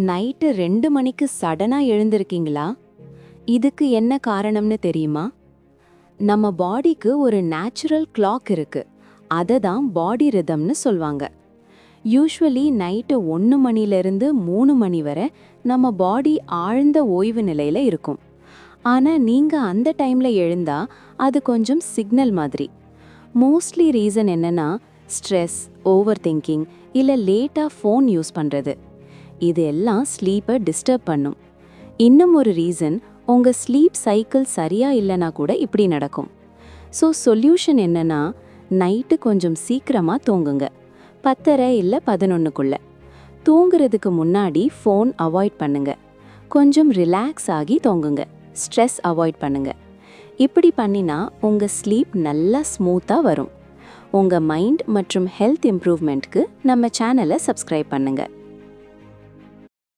Night 2 மணிக்கு சடனா எழுந்திருக்கீங்களா? இதுக்கு என்ன காரணம்னு தெரியுமா? நம்ம பாடிக்கு ஒரு நேச்சுரல் கிளாக் இருக்கு. அதை தான் பாடி ரிதம்னு சொல்வாங்க. யூசுவலி நைட்டு 1 மணிலேருந்து 3 மணி வரை நம்ம பாடி ஆழ்ந்த ஓய்வு நிலையில இருக்கும். ஆனா நீங்க அந்த டைம்ல எழுந்தா அது கொஞ்சம் சிக்னல் மாதிரி. மோஸ்ட்லி ரீசன் என்னன்னா ஸ்ட்ரெஸ், ஓவர் திங்கிங் இல்ல லேட்டா ஃபோன் யூஸ் பண்றது. இது எல்லாம் ஸ்லீப்பை டிஸ்டர்ப் பண்ணும். இன்னும் ஒரு ரீசன், உங்க ஸ்லீப் சைக்கிள் சரியா இல்லைனா கூட இப்படி நடக்கும். ஸோ சொல்யூஷன் என்னன்னா, நைட்டு கொஞ்சம் சீக்கிரமா தூங்குங்க. 10:30 இல்ல 11க்குள்ள. தூங்குறதுக்கு முன்னாடி ஃபோன் அவாய்ட் பண்ணுங்க. கொஞ்சம் ரிலாக்ஸ் ஆகி தூங்குங்க. ஸ்ட்ரெஸ் அவாய்ட் பண்ணுங்க. இப்படி பண்ணினா உங்க ஸ்லீப் நல்லா ஸ்மூத்தா வரும். உங்க மைண்ட் மற்றும் ஹெல்த் இம்ப்ரூவ்மெண்ட்க்கு நம்ம சேனலை சப்ஸ்கிரைப் பண்ணுங்க.